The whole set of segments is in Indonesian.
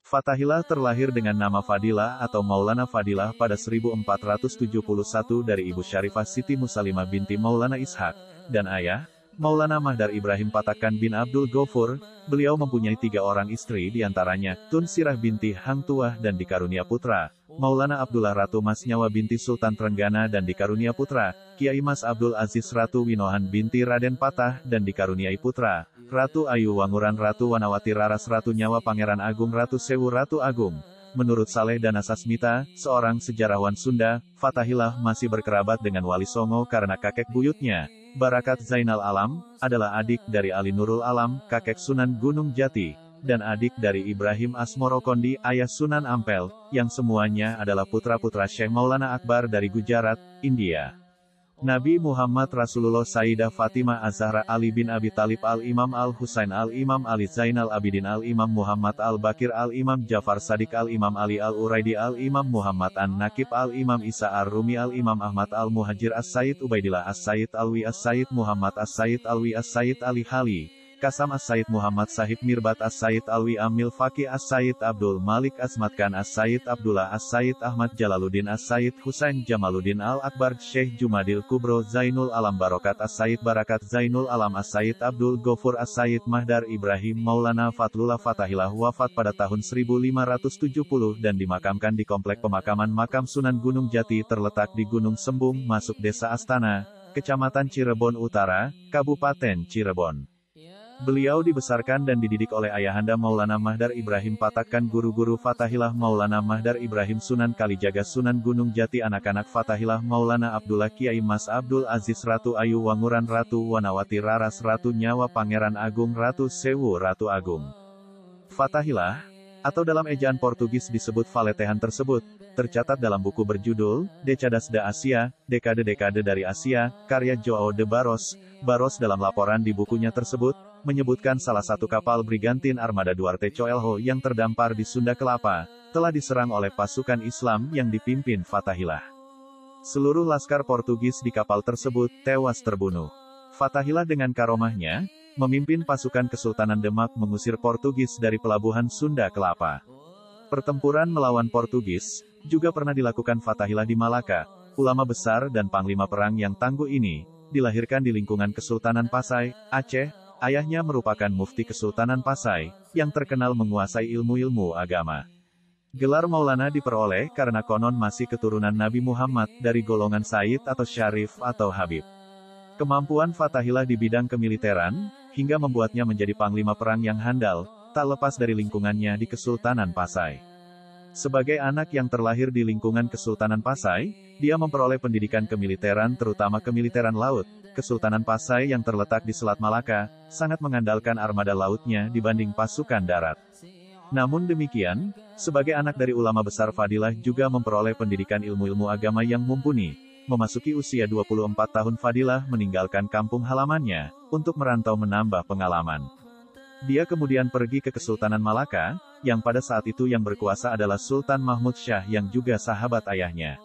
Fatahillah terlahir dengan nama Fadilah atau Maulana Fadilah pada 1471 dari Ibu Syarifah Siti Musalimah binti Maulana Ishaq, dan ayah, Maulana Mahdar Ibrahim Patakan bin Abdul Ghafur. Beliau mempunyai 3 orang istri diantaranya, Tun Sirah binti Hang Tuah dan dikarunia putra, Maulana Abdullah Ratu Mas Nyawa binti Sultan Trenggana dan dikarunia putra, Kiai Mas Abdul Aziz Ratu Winohan binti Raden Patah dan dikaruniai putra, Ratu Ayu Wanguran Ratu Wanawati Raras Ratu Nyawa Pangeran Agung Ratu Sewu Ratu Agung. Menurut Saleh Danasasmita, seorang sejarawan Sunda, Fatahillah masih berkerabat dengan Wali Songo karena kakek buyutnya, Barakat Zainal Alam, adalah adik dari Ali Nurul Alam, kakek Sunan Gunung Jati, dan adik dari Ibrahim Asmorokondi, ayah Sunan Ampel, yang semuanya adalah putra-putra Syekh Maulana Akbar dari Gujarat, India. Nabi Muhammad Rasulullah Sayyidah Fatimah Az-Zahra Ali bin Abi Thalib Al-Imam Al-Husain Al-Imam Ali Zainal Abidin Al-Imam Muhammad Al-Bakir Al-Imam Jafar Sadiq Al-Imam Ali Al-Uraidi Al-Imam Muhammad An-Nakib Al-Imam Isa Ar-Rumi Al-Imam Ahmad Al-Muhajir As-Sayyid Ubaidillah As-Sayyid Alwi As-Sayyid Muhammad As-Sayyid Alwi As-Sayyid Ali Hali Kasam As-Sayyid Muhammad Sahib Mirbat As-Sayyid Alwi Amil Faqih As-Sayyid Abdul Malik Asmat Khan As-Sayyid Abdullah As-Sayyid Ahmad Jalaluddin As-Sayyid Husain Jamaluddin Al-Akbar Syekh Jumadil Kubro Zainul Alam Barokat As-Sayyid Barakat Zainul Alam As-Sayyid Abdul Ghafur As-Sayyid Mahdar Ibrahim Maulana Fatlullah Fatahillah wafat pada tahun 1570 dan dimakamkan di Komplek Pemakaman Makam Sunan Gunung Jati terletak di Gunung Sembung, masuk Desa Astana, Kecamatan Cirebon Utara, Kabupaten Cirebon. Beliau dibesarkan dan dididik oleh ayahanda Maulana Mahdar Ibrahim Patakan. Guru-guru Fatahillah Maulana Mahdar Ibrahim Sunan Kalijaga Sunan Gunung Jati. Anak-anak Fatahillah Maulana Abdullah Kiai Mas Abdul Aziz Ratu Ayu Wanguran Ratu Wanawati Raras Ratu Nyawa Pangeran Agung Ratu Sewu Ratu Agung. Fatahillah, atau dalam ejaan Portugis disebut Faletehan tersebut, tercatat dalam buku berjudul, Décadas da Asia, Dekade-Dekade dari Asia, karya João de Barros. Barros dalam laporan di bukunya tersebut, menyebutkan salah satu kapal brigantin armada Duarte Coelho yang terdampar di Sunda Kelapa, telah diserang oleh pasukan Islam yang dipimpin Fatahillah. Seluruh laskar Portugis di kapal tersebut, tewas terbunuh. Fatahillah dengan karomahnya, memimpin pasukan Kesultanan Demak mengusir Portugis dari pelabuhan Sunda Kelapa. Pertempuran melawan Portugis, juga pernah dilakukan Fatahillah di Malaka. Ulama besar dan panglima perang yang tangguh ini, dilahirkan di lingkungan Kesultanan Pasai, Aceh. Ayahnya merupakan mufti Kesultanan Pasai, yang terkenal menguasai ilmu-ilmu agama. Gelar Maulana diperoleh karena konon masih keturunan Nabi Muhammad, dari golongan Sayyid atau Syarif atau Habib. Kemampuan Fatahillah di bidang kemiliteran, hingga membuatnya menjadi panglima perang yang handal, tak lepas dari lingkungannya di Kesultanan Pasai. Sebagai anak yang terlahir di lingkungan Kesultanan Pasai, dia memperoleh pendidikan kemiliteran terutama kemiliteran laut. Kesultanan Pasai yang terletak di Selat Malaka, sangat mengandalkan armada lautnya dibanding pasukan darat. Namun demikian, sebagai anak dari ulama besar Fadilah juga memperoleh pendidikan ilmu-ilmu agama yang mumpuni. Memasuki usia 24 tahun Fadilah meninggalkan kampung halamannya, untuk merantau menambah pengalaman. Dia kemudian pergi ke Kesultanan Malaka, yang pada saat itu yang berkuasa adalah Sultan Mahmud Syah yang juga sahabat ayahnya.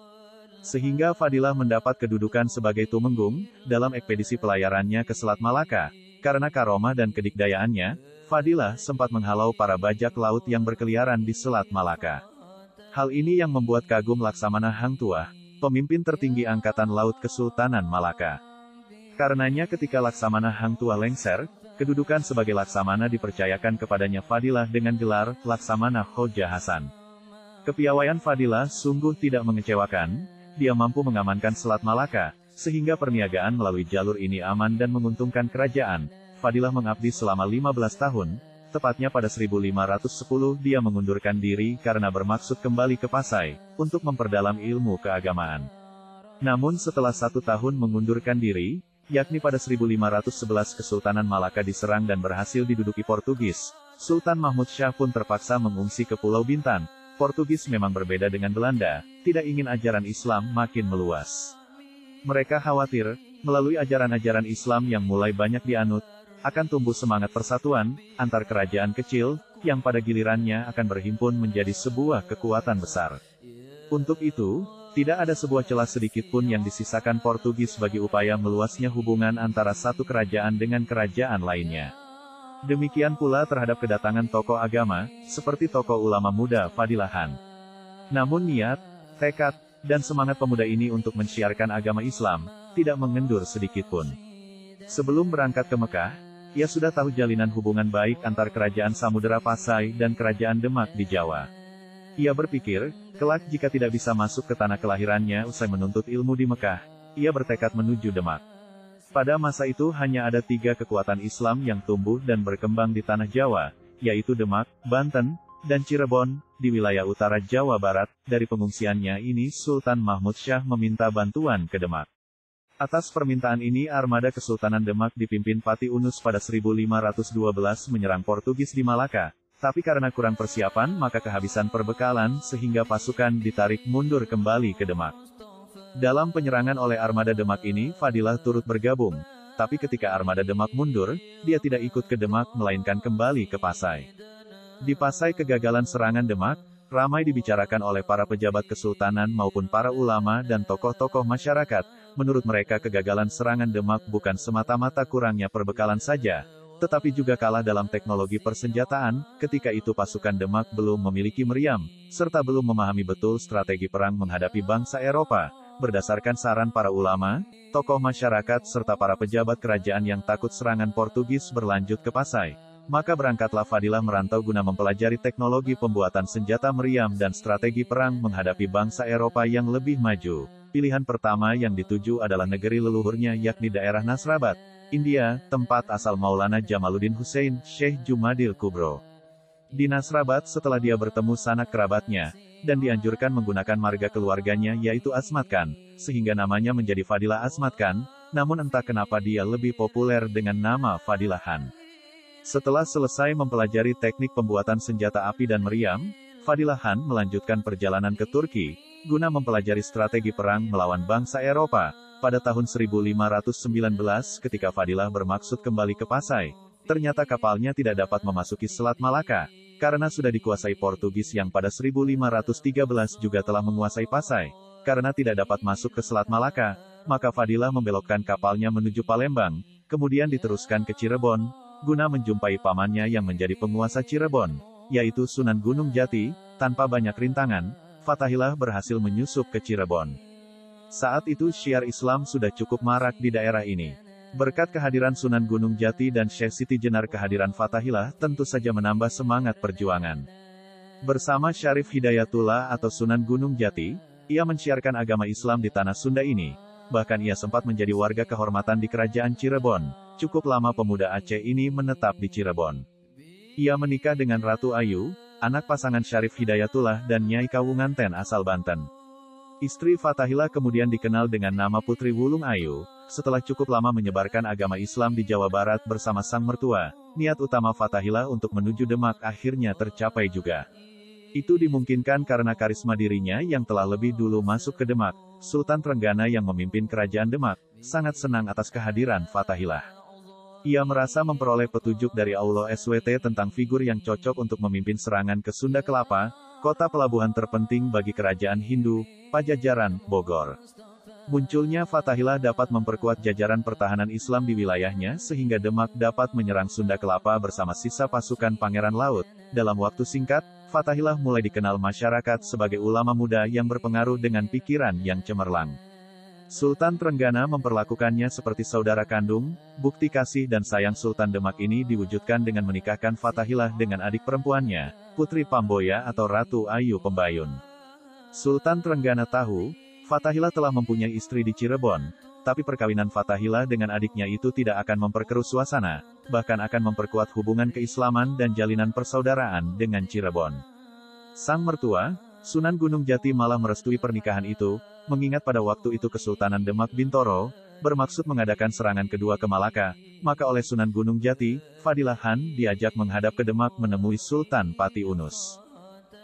Sehingga Fadilah mendapat kedudukan sebagai tumenggung, dalam ekspedisi pelayarannya ke Selat Malaka. Karena karomah dan kedikdayaannya, Fadilah sempat menghalau para bajak laut yang berkeliaran di Selat Malaka. Hal ini yang membuat kagum Laksamana Hang Tuah, pemimpin tertinggi Angkatan Laut Kesultanan Malaka. Karenanya ketika Laksamana Hang Tuah lengser, kedudukan sebagai Laksamana dipercayakan kepadanya Fadilah dengan gelar, Laksamana Khoja Hasan. Kepiawaian Fadilah sungguh tidak mengecewakan. Dia mampu mengamankan Selat Malaka, sehingga perniagaan melalui jalur ini aman dan menguntungkan kerajaan. Fadilah mengabdi selama 15 tahun, tepatnya pada 1510 dia mengundurkan diri karena bermaksud kembali ke Pasai, untuk memperdalam ilmu keagamaan. Namun setelah 1 tahun mengundurkan diri, yakni pada 1511 Kesultanan Malaka diserang dan berhasil diduduki Portugis, Sultan Mahmud Syah pun terpaksa mengungsi ke Pulau Bintan. Portugis memang berbeda dengan Belanda, tidak ingin ajaran Islam makin meluas. Mereka khawatir, melalui ajaran-ajaran Islam yang mulai banyak dianut, akan tumbuh semangat persatuan antar kerajaan kecil, yang pada gilirannya akan berhimpun menjadi sebuah kekuatan besar. Untuk itu, tidak ada sebuah celah sedikit pun yang disisakan Portugis bagi upaya meluasnya hubungan antara satu kerajaan dengan kerajaan lainnya. Demikian pula terhadap kedatangan tokoh agama, seperti tokoh ulama muda Fadilah Han. Namun niat, tekad, dan semangat pemuda ini untuk mensiarkan agama Islam, tidak mengendur sedikitpun. Sebelum berangkat ke Mekah, ia sudah tahu jalinan hubungan baik antar kerajaan Samudera Pasai dan kerajaan Demak di Jawa. Ia berpikir, kelak jika tidak bisa masuk ke tanah kelahirannya usai menuntut ilmu di Mekah, ia bertekad menuju Demak. Pada masa itu hanya ada 3 kekuatan Islam yang tumbuh dan berkembang di tanah Jawa, yaitu Demak, Banten, dan Cirebon. Di wilayah utara Jawa Barat, dari pengungsiannya ini Sultan Mahmud Syah meminta bantuan ke Demak. Atas permintaan ini armada Kesultanan Demak dipimpin Pati Unus pada 1512 menyerang Portugis di Malaka. Tapi karena kurang persiapan maka kehabisan perbekalan sehingga pasukan ditarik mundur kembali ke Demak. Dalam penyerangan oleh armada Demak ini Fadilah turut bergabung. Tapi ketika armada Demak mundur, dia tidak ikut ke Demak melainkan kembali ke Pasai. Di Pasai kegagalan serangan Demak, ramai dibicarakan oleh para pejabat kesultanan maupun para ulama dan tokoh-tokoh masyarakat. Menurut mereka kegagalan serangan Demak bukan semata-mata kurangnya perbekalan saja, tetapi juga kalah dalam teknologi persenjataan. Ketika itu pasukan Demak belum memiliki meriam, serta belum memahami betul strategi perang menghadapi bangsa Eropa. Berdasarkan saran para ulama, tokoh masyarakat serta para pejabat kerajaan yang takut serangan Portugis berlanjut ke Pasai. Maka berangkatlah Fadilah merantau guna mempelajari teknologi pembuatan senjata meriam dan strategi perang menghadapi bangsa Eropa yang lebih maju. Pilihan pertama yang dituju adalah negeri leluhurnya yakni daerah Nasrabat, India, tempat asal Maulana Jamaluddin Hussein, Syekh Jumadil Kubro. Di Nasrabat setelah dia bertemu sanak kerabatnya, dan dianjurkan menggunakan marga keluarganya yaitu Asmat Khan, sehingga namanya menjadi Fadilah Asmat Khan, namun entah kenapa dia lebih populer dengan nama Fadilah Han. Setelah selesai mempelajari teknik pembuatan senjata api dan meriam, Fadilah Han melanjutkan perjalanan ke Turki, guna mempelajari strategi perang melawan bangsa Eropa. Pada tahun 1519 ketika Fadilah bermaksud kembali ke Pasai, ternyata kapalnya tidak dapat memasuki Selat Malaka, karena sudah dikuasai Portugis yang pada 1513 juga telah menguasai Pasai. Karena tidak dapat masuk ke Selat Malaka, maka Fadilah membelokkan kapalnya menuju Palembang, kemudian diteruskan ke Cirebon, guna menjumpai pamannya yang menjadi penguasa Cirebon, yaitu Sunan Gunung Jati. Tanpa banyak rintangan, Fatahillah berhasil menyusup ke Cirebon. Saat itu syiar Islam sudah cukup marak di daerah ini. Berkat kehadiran Sunan Gunung Jati dan Syekh Siti Jenar kehadiran Fatahillah tentu saja menambah semangat perjuangan. Bersama Syarif Hidayatullah atau Sunan Gunung Jati, ia mensiarkan agama Islam di tanah Sunda ini. Bahkan ia sempat menjadi warga kehormatan di kerajaan Cirebon. Cukup lama pemuda Aceh ini menetap di Cirebon. Ia menikah dengan Ratu Ayu, anak pasangan Syarif Hidayatullah dan Nyai Kawunganten asal Banten. Istri Fatahillah kemudian dikenal dengan nama Putri Wulung Ayu. Setelah cukup lama menyebarkan agama Islam di Jawa Barat bersama sang mertua, niat utama Fatahillah untuk menuju Demak akhirnya tercapai juga. Itu dimungkinkan karena karisma dirinya yang telah lebih dulu masuk ke Demak. Sultan Trenggana yang memimpin kerajaan Demak, sangat senang atas kehadiran Fatahillah. Ia merasa memperoleh petunjuk dari Allah SWT tentang figur yang cocok untuk memimpin serangan ke Sunda Kelapa, kota pelabuhan terpenting bagi kerajaan Hindu, Pajajaran, Bogor. Munculnya Fatahillah dapat memperkuat jajaran pertahanan Islam di wilayahnya sehingga Demak dapat menyerang Sunda Kelapa bersama sisa pasukan Pangeran Laut. Dalam waktu singkat, Fatahillah mulai dikenal masyarakat sebagai ulama muda yang berpengaruh dengan pikiran yang cemerlang. Sultan Trenggana memperlakukannya seperti saudara kandung. Bukti kasih dan sayang Sultan Demak ini diwujudkan dengan menikahkan Fatahillah dengan adik perempuannya, Putri Pamboya atau Ratu Ayu Pembayun. Sultan Trenggana tahu, Fatahillah telah mempunyai istri di Cirebon, tapi perkawinan Fatahillah dengan adiknya itu tidak akan memperkeruh suasana, bahkan akan memperkuat hubungan keislaman dan jalinan persaudaraan dengan Cirebon. Sang mertua, Sunan Gunung Jati malah merestui pernikahan itu, mengingat pada waktu itu Kesultanan Demak Bintoro bermaksud mengadakan serangan kedua ke Malaka, maka oleh Sunan Gunung Jati, Fadilah Han diajak menghadap ke Demak menemui Sultan Pati Unus.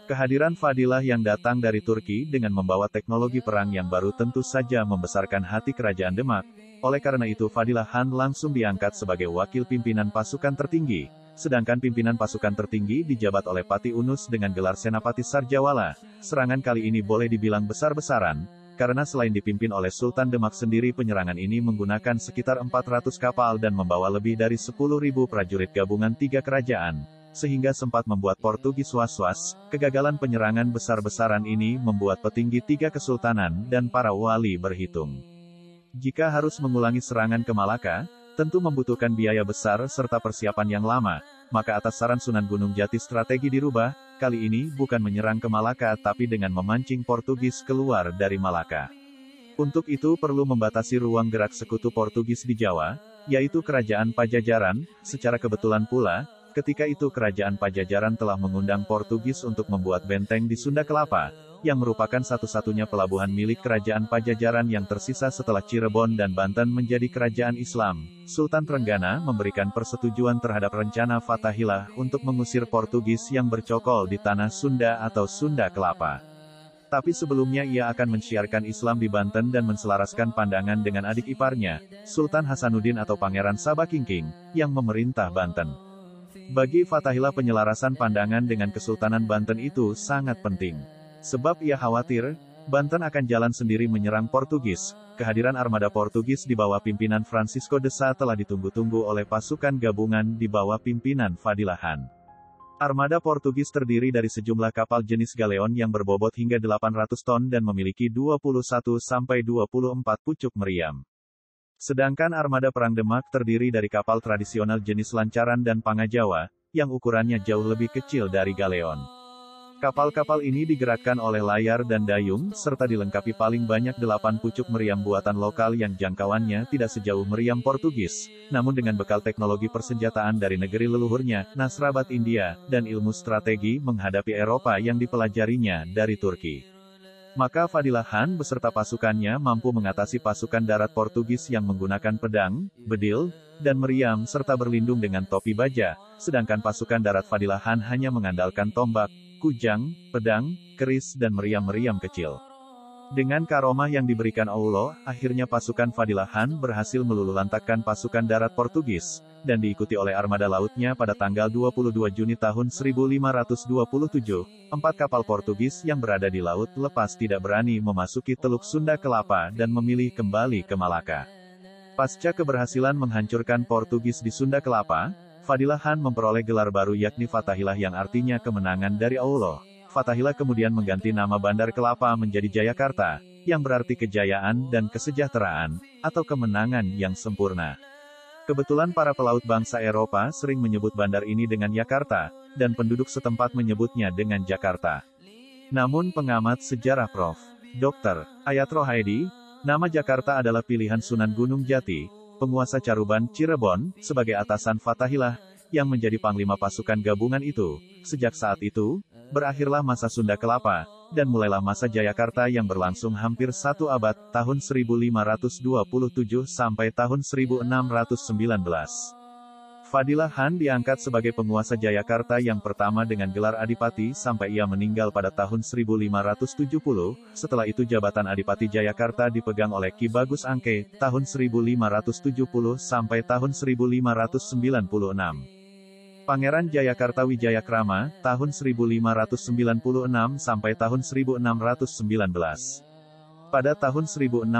Kehadiran Fadilah yang datang dari Turki dengan membawa teknologi perang yang baru tentu saja membesarkan hati kerajaan Demak. Oleh karena itu Fadilah Han langsung diangkat sebagai wakil pimpinan pasukan tertinggi, sedangkan pimpinan pasukan tertinggi dijabat oleh Pati Unus dengan gelar Senapati Sarjawala. Serangan kali ini boleh dibilang besar-besaran, karena selain dipimpin oleh Sultan Demak sendiri, penyerangan ini menggunakan sekitar 400 kapal dan membawa lebih dari 10.000 prajurit gabungan 3 kerajaan, sehingga sempat membuat Portugis was-was. Kegagalan penyerangan besar-besaran ini membuat petinggi 3 kesultanan dan para wali berhitung. Jika harus mengulangi serangan ke Malaka, tentu membutuhkan biaya besar serta persiapan yang lama, maka atas saran Sunan Gunung Jati strategi dirubah, kali ini bukan menyerang ke Malaka tapi dengan memancing Portugis keluar dari Malaka. Untuk itu perlu membatasi ruang gerak sekutu Portugis di Jawa, yaitu Kerajaan Pajajaran. Secara kebetulan pula, ketika itu Kerajaan Pajajaran telah mengundang Portugis untuk membuat benteng di Sunda Kelapa, yang merupakan satu-satunya pelabuhan milik Kerajaan Pajajaran yang tersisa setelah Cirebon dan Banten menjadi kerajaan Islam. Sultan Trenggana memberikan persetujuan terhadap rencana Fathahilah untuk mengusir Portugis yang bercokol di tanah Sunda atau Sunda Kelapa. Tapi sebelumnya ia akan mensyiarkan Islam di Banten dan menselaraskan pandangan dengan adik iparnya, Sultan Hasanuddin atau Pangeran Sabakingking, yang memerintah Banten. Bagi Fathahilah penyelarasan pandangan dengan Kesultanan Banten itu sangat penting. Sebab ia khawatir, Banten akan jalan sendiri menyerang Portugis. Kehadiran armada Portugis di bawah pimpinan Francisco de Sá telah ditunggu-tunggu oleh pasukan gabungan di bawah pimpinan Fadilah Khan. Armada Portugis terdiri dari sejumlah kapal jenis galeon yang berbobot hingga 800 ton dan memiliki 21-24 pucuk meriam. Sedangkan armada Perang Demak terdiri dari kapal tradisional jenis lancaran dan pangajawa, yang ukurannya jauh lebih kecil dari galeon. Kapal-kapal ini digerakkan oleh layar dan dayung, serta dilengkapi paling banyak 8 pucuk meriam buatan lokal yang jangkauannya tidak sejauh meriam Portugis, namun dengan bekal teknologi persenjataan dari negeri leluhurnya, Nasrabat India, dan ilmu strategi menghadapi Eropa yang dipelajarinya dari Turki. Maka Fadilah Khan beserta pasukannya mampu mengatasi pasukan darat Portugis yang menggunakan pedang, bedil, dan meriam serta berlindung dengan topi baja, sedangkan pasukan darat Fadilah Khan hanya mengandalkan tombak, kujang, pedang, keris dan meriam-meriam kecil. Dengan karomah yang diberikan Allah, akhirnya pasukan Fadilah Khan berhasil meluluhlantakkan pasukan darat Portugis, dan diikuti oleh armada lautnya pada tanggal 22 Juni tahun 1527. 4 kapal Portugis yang berada di laut lepas tidak berani memasuki Teluk Sunda Kelapa dan memilih kembali ke Malaka. Pasca keberhasilan menghancurkan Portugis di Sunda Kelapa, Fadilah Khan memperoleh gelar baru yakni Fathahilah yang artinya kemenangan dari Allah. Fathahilah kemudian mengganti nama Bandar Kelapa menjadi Jayakarta, yang berarti kejayaan dan kesejahteraan, atau kemenangan yang sempurna. Kebetulan para pelaut bangsa Eropa sering menyebut bandar ini dengan Yakarta, dan penduduk setempat menyebutnya dengan Jakarta. Namun pengamat sejarah Prof. Dr. Ayat Rohaidi, nama Jakarta adalah pilihan Sunan Gunung Jati, penguasa Caruban, Cirebon, sebagai atasan Fathahilah, yang menjadi panglima pasukan gabungan itu. Sejak saat itu, berakhirlah masa Sunda Kelapa, dan mulailah masa Jayakarta yang berlangsung hampir 1 abad, tahun 1527 sampai tahun 1619. Fadilah Khan diangkat sebagai penguasa Jayakarta yang pertama dengan gelar Adipati sampai ia meninggal pada tahun 1570, setelah itu jabatan Adipati Jayakarta dipegang oleh Ki Bagus Angke, tahun 1570 sampai tahun 1596. Pangeran Jayakarta Wijayakrama, tahun 1596 sampai tahun 1619. Pada tahun 1619,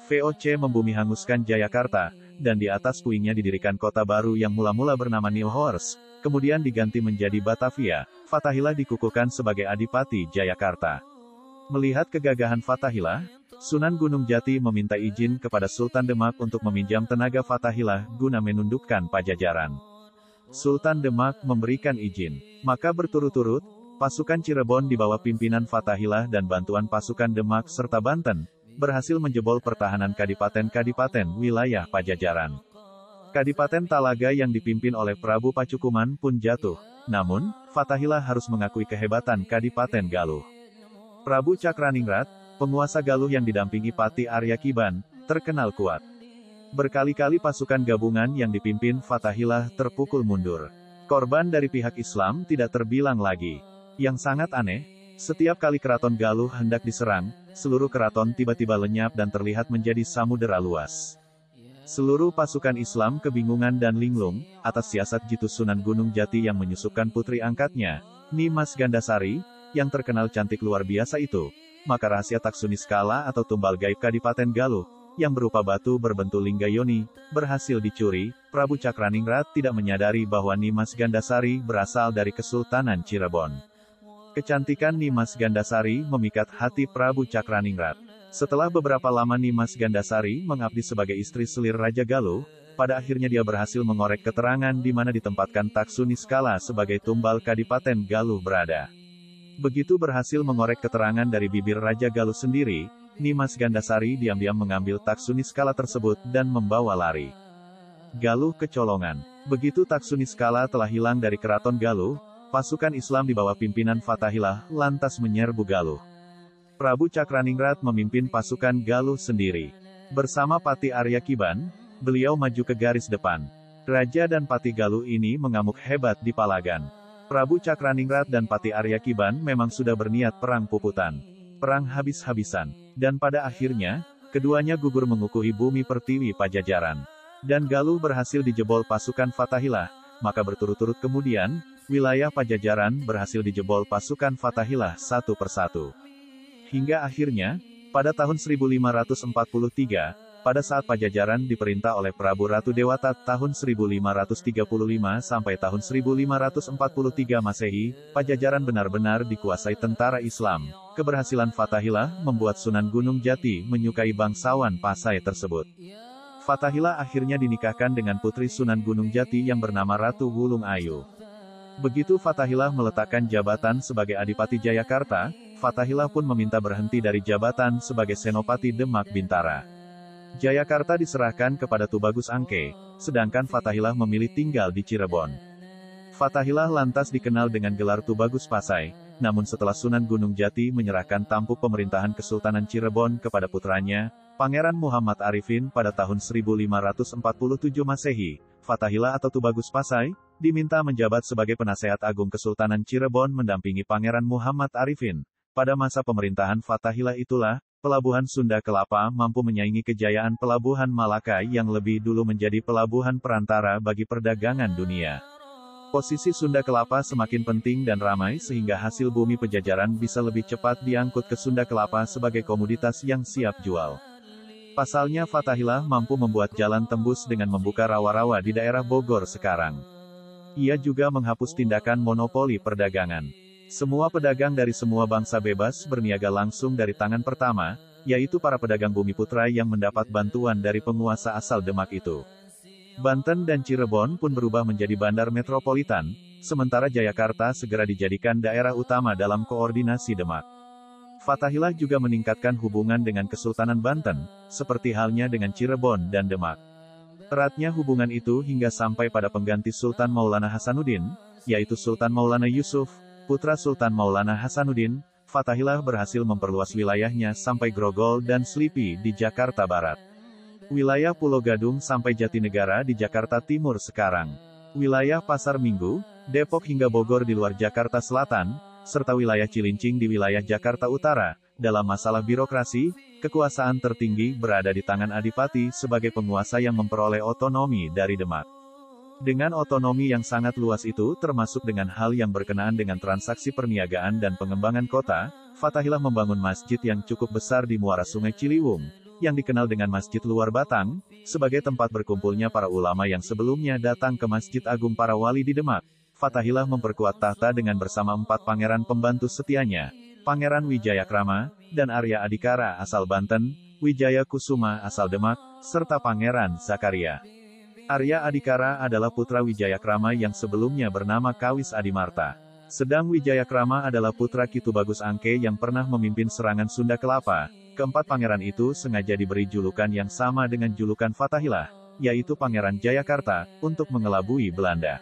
VOC membumihanguskan Jayakarta, dan di atas puingnya didirikan kota baru yang mula-mula bernama Nieuwhorst, kemudian diganti menjadi Batavia. Fathahilah dikukuhkan sebagai Adipati Jayakarta. Melihat kegagahan Fathahilah, Sunan Gunung Jati meminta izin kepada Sultan Demak untuk meminjam tenaga Fathahilah guna menundukkan Pajajaran. Sultan Demak memberikan izin. Maka berturut-turut, pasukan Cirebon di bawah pimpinan Fathahilah dan bantuan pasukan Demak serta Banten, berhasil menjebol pertahanan kadipaten-kadipaten wilayah Pajajaran. Kadipaten Talaga yang dipimpin oleh Prabu Pacukuman pun jatuh. Namun, Fathahilah harus mengakui kehebatan Kadipaten Galuh. Prabu Cakraningrat, penguasa Galuh yang didampingi Pati Arya Kiban, terkenal kuat. Berkali-kali pasukan gabungan yang dipimpin Fathahilah terpukul mundur. Korban dari pihak Islam tidak terbilang lagi. Yang sangat aneh, setiap kali keraton Galuh hendak diserang, seluruh keraton tiba-tiba lenyap dan terlihat menjadi samudera luas. Seluruh pasukan Islam kebingungan dan linglung, atas siasat jitu Sunan Gunung Jati yang menyusupkan putri angkatnya, Nimas Gandasari, yang terkenal cantik luar biasa itu, maka rahasia Taksuniskala atau tumbal gaib Kadipaten Galuh, yang berupa batu berbentuk lingga yoni, berhasil dicuri. Prabu Cakraningrat tidak menyadari bahwa Nimas Gandasari berasal dari Kesultanan Cirebon. Kecantikan Nimas Gandasari memikat hati Prabu Cakraningrat. Setelah beberapa lama Nimas Gandasari mengabdi sebagai istri selir Raja Galuh, pada akhirnya dia berhasil mengorek keterangan di mana ditempatkan Taksuniskala sebagai tumbal Kadipaten Galuh berada. Begitu berhasil mengorek keterangan dari bibir Raja Galuh sendiri, Nimas Gandasari diam-diam mengambil Taksuniskala tersebut dan membawa lari. Galuh kecolongan. Begitu Taksuniskala telah hilang dari keraton Galuh, pasukan Islam di bawah pimpinan Fathahilah lantas menyerbu Galuh. Prabu Cakraningrat memimpin pasukan Galuh sendiri. Bersama Pati Arya Kiban, beliau maju ke garis depan. Raja dan Pati Galuh ini mengamuk hebat di Palagan. Prabu Cakraningrat dan Pati Arya Kiban memang sudah berniat perang puputan. Perang habis-habisan. Dan pada akhirnya, keduanya gugur mengukuhi bumi pertiwi Pajajaran. Dan Galuh berhasil dijebol pasukan Fathahilah, maka berturut-turut kemudian, wilayah Pajajaran berhasil dijebol pasukan Fathahilah satu persatu. Hingga akhirnya, pada tahun 1543, pada saat Pajajaran diperintah oleh Prabu Ratu Dewata tahun 1535 sampai tahun 1543 Masehi, Pajajaran benar-benar dikuasai tentara Islam. Keberhasilan Fathahilah membuat Sunan Gunung Jati menyukai bangsawan Pasai tersebut. Fathahilah akhirnya dinikahkan dengan putri Sunan Gunung Jati yang bernama Ratu Wulung Ayu. Begitu Fathahilah meletakkan jabatan sebagai Adipati Jayakarta, Fathahilah pun meminta berhenti dari jabatan sebagai Senopati Demak Bintara. Jayakarta diserahkan kepada Tubagus Angke, sedangkan Fathahilah memilih tinggal di Cirebon. Fathahilah lantas dikenal dengan gelar Tubagus Pasai, namun setelah Sunan Gunung Jati menyerahkan tampuk pemerintahan Kesultanan Cirebon kepada putranya, Pangeran Muhammad Arifin pada tahun 1547 Masehi, Fathahilah atau Tubagus Pasai, diminta menjabat sebagai penasehat agung Kesultanan Cirebon mendampingi Pangeran Muhammad Arifin. Pada masa pemerintahan Fathahilah itulah, Pelabuhan Sunda Kelapa mampu menyaingi kejayaan Pelabuhan Malaka yang lebih dulu menjadi pelabuhan perantara bagi perdagangan dunia. Posisi Sunda Kelapa semakin penting dan ramai sehingga hasil bumi Pajajaran bisa lebih cepat diangkut ke Sunda Kelapa sebagai komoditas yang siap jual. Pasalnya Fathahilah mampu membuat jalan tembus dengan membuka rawa-rawa di daerah Bogor sekarang. Ia juga menghapus tindakan monopoli perdagangan. Semua pedagang dari semua bangsa bebas berniaga langsung dari tangan pertama, yaitu para pedagang bumi putra yang mendapat bantuan dari penguasa asal Demak itu. Banten dan Cirebon pun berubah menjadi bandar metropolitan, sementara Jayakarta segera dijadikan daerah utama dalam koordinasi Demak. Fathahilah juga meningkatkan hubungan dengan Kesultanan Banten, seperti halnya dengan Cirebon dan Demak. Eratnya hubungan itu hingga sampai pada pengganti Sultan Maulana Hasanuddin, yaitu Sultan Maulana Yusuf, putra Sultan Maulana Hasanuddin. Fathahilah berhasil memperluas wilayahnya sampai Grogol dan Slipi di Jakarta Barat. Wilayah Pulau Gadung sampai Jatinegara di Jakarta Timur sekarang. Wilayah Pasar Minggu, Depok hingga Bogor di luar Jakarta Selatan, serta wilayah Cilincing di wilayah Jakarta Utara. Dalam masalah birokrasi, kekuasaan tertinggi berada di tangan Adipati sebagai penguasa yang memperoleh otonomi dari Demak. Dengan otonomi yang sangat luas itu termasuk dengan hal yang berkenaan dengan transaksi perniagaan dan pengembangan kota, Fathahilah membangun masjid yang cukup besar di muara Sungai Ciliwung, yang dikenal dengan Masjid Luar Batang, sebagai tempat berkumpulnya para ulama yang sebelumnya datang ke Masjid Agung Para Wali di Demak. Fathahilah memperkuat tahta dengan bersama 4 pangeran pembantu setianya, Pangeran Wijayakrama, dan Arya Adikara asal Banten, Wijaya Kusuma asal Demak, serta Pangeran Zakaria. Arya Adikara adalah putra Wijayakrama yang sebelumnya bernama Kawis Adimarta. Sedang Wijayakrama adalah putra Ki Tubagus Angke yang pernah memimpin serangan Sunda Kelapa. Keempat pangeran itu sengaja diberi julukan yang sama dengan julukan Fathahilah, yaitu Pangeran Jayakarta, untuk mengelabui Belanda.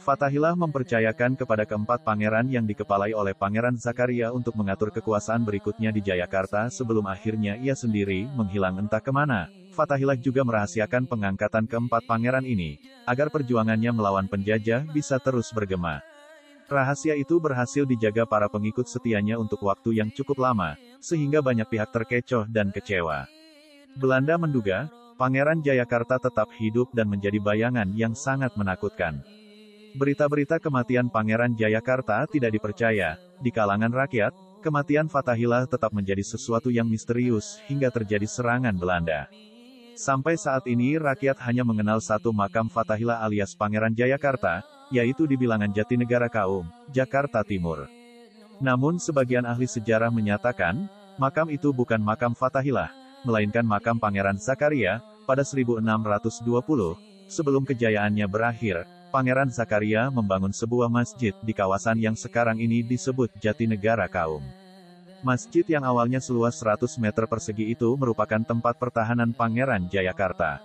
Fathahilah mempercayakan kepada keempat pangeran yang dikepalai oleh Pangeran Zakaria untuk mengatur kekuasaan berikutnya di Jayakarta sebelum akhirnya ia sendiri menghilang entah kemana. Fathahilah juga merahasiakan pengangkatan keempat pangeran ini, agar perjuangannya melawan penjajah bisa terus bergema. Rahasia itu berhasil dijaga para pengikut setianya untuk waktu yang cukup lama, sehingga banyak pihak terkecoh dan kecewa. Belanda menduga, Pangeran Jayakarta tetap hidup dan menjadi bayangan yang sangat menakutkan. Berita-berita kematian Pangeran Jayakarta tidak dipercaya di kalangan rakyat. kematian Fathahillah tetap menjadi sesuatu yang misterius hingga terjadi serangan Belanda. Sampai saat ini rakyat hanya mengenal satu makam Fathahillah alias Pangeran Jayakarta, yaitu di bilangan Jatinegara Kaum, Jakarta Timur. Namun sebagian ahli sejarah menyatakan, makam itu bukan makam Fathahillah, melainkan makam Pangeran Zakaria, pada 1620, sebelum kejayaannya berakhir. Pangeran Zakaria membangun sebuah masjid di kawasan yang sekarang ini disebut Jatinegara Kaum. Masjid yang awalnya seluas 100 meter persegi itu merupakan tempat pertahanan Pangeran Jayakarta.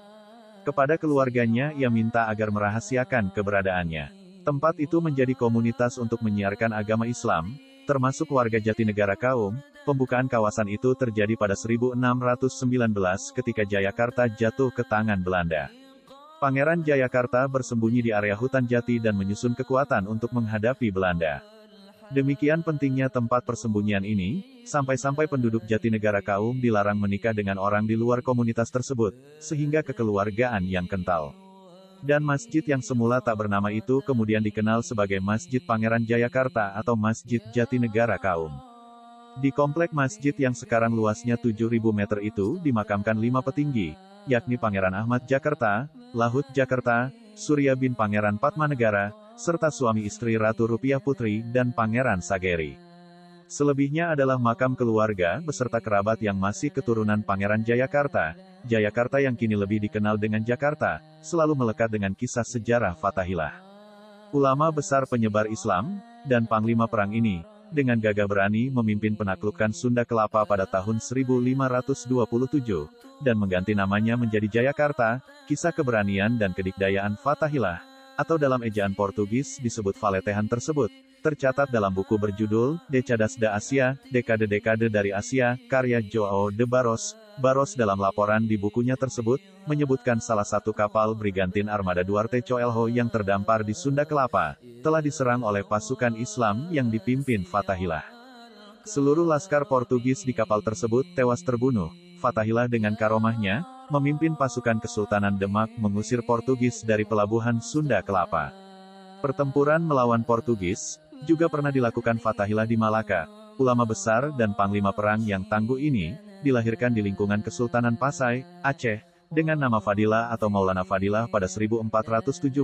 Kepada keluarganya ia minta agar merahasiakan keberadaannya. Tempat itu menjadi komunitas untuk menyiarkan agama Islam, termasuk warga Jatinegara Kaum. Pembukaan kawasan itu terjadi pada 1619 ketika Jayakarta jatuh ke tangan Belanda. Pangeran Jayakarta bersembunyi di area hutan jati dan menyusun kekuatan untuk menghadapi Belanda. Demikian pentingnya tempat persembunyian ini, sampai-sampai penduduk Jatinegara Kaum dilarang menikah dengan orang di luar komunitas tersebut, sehingga kekeluargaan yang kental. Dan masjid yang semula tak bernama itu kemudian dikenal sebagai Masjid Pangeran Jayakarta atau Masjid Jatinegara Kaum. Di komplek masjid yang sekarang luasnya 7.000 meter itu dimakamkan 5 petinggi, yakni Pangeran Ahmad Jakarta, Lahut Jakarta, Surya bin Pangeran Padmanegara, serta suami istri Ratu Rupiah Putri dan Pangeran Sageri. Selebihnya adalah makam keluarga beserta kerabat yang masih keturunan Pangeran Jayakarta. Jayakarta yang kini lebih dikenal dengan Jakarta, selalu melekat dengan kisah sejarah Fathahillah. Ulama besar penyebar Islam, dan panglima perang ini, dengan gagah berani memimpin penaklukan Sunda Kelapa pada tahun 1527, dan mengganti namanya menjadi Jayakarta. Kisah keberanian dan kedikdayaan Fathahillah, atau dalam ejaan Portugis disebut Valetehan tersebut, tercatat dalam buku berjudul, Decadas da Asia, Dekade-Dekade dari Asia, karya João de Barros. Barros dalam laporan di bukunya tersebut, menyebutkan salah satu kapal Brigantin Armada Duarte Coelho yang terdampar di Sunda Kelapa, telah diserang oleh pasukan Islam yang dipimpin Fathahillah. Seluruh laskar Portugis di kapal tersebut tewas terbunuh. Fathahillah dengan karomahnya, memimpin pasukan Kesultanan Demak mengusir Portugis dari pelabuhan Sunda Kelapa. Pertempuran melawan Portugis juga pernah dilakukan Fathahillah di Malaka. Ulama besar dan panglima perang yang tangguh ini, dilahirkan di lingkungan Kesultanan Pasai, Aceh, dengan nama Fadilah atau Maulana Fadilah pada 1471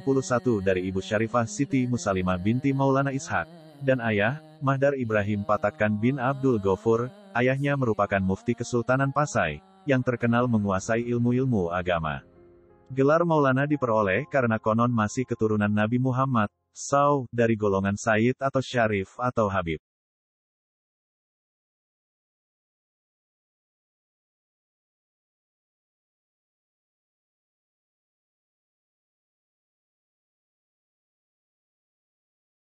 dari Ibu Syarifah Siti Musalimah binti Maulana Ishak, dan ayah, Mahdar Ibrahim Patakan bin Abdul Ghafur. Ayahnya merupakan mufti Kesultanan Pasai, yang terkenal menguasai ilmu-ilmu agama. Gelar Maulana diperoleh karena konon masih keturunan Nabi Muhammad, SAW, dari golongan Sayyid atau Syarif atau Habib.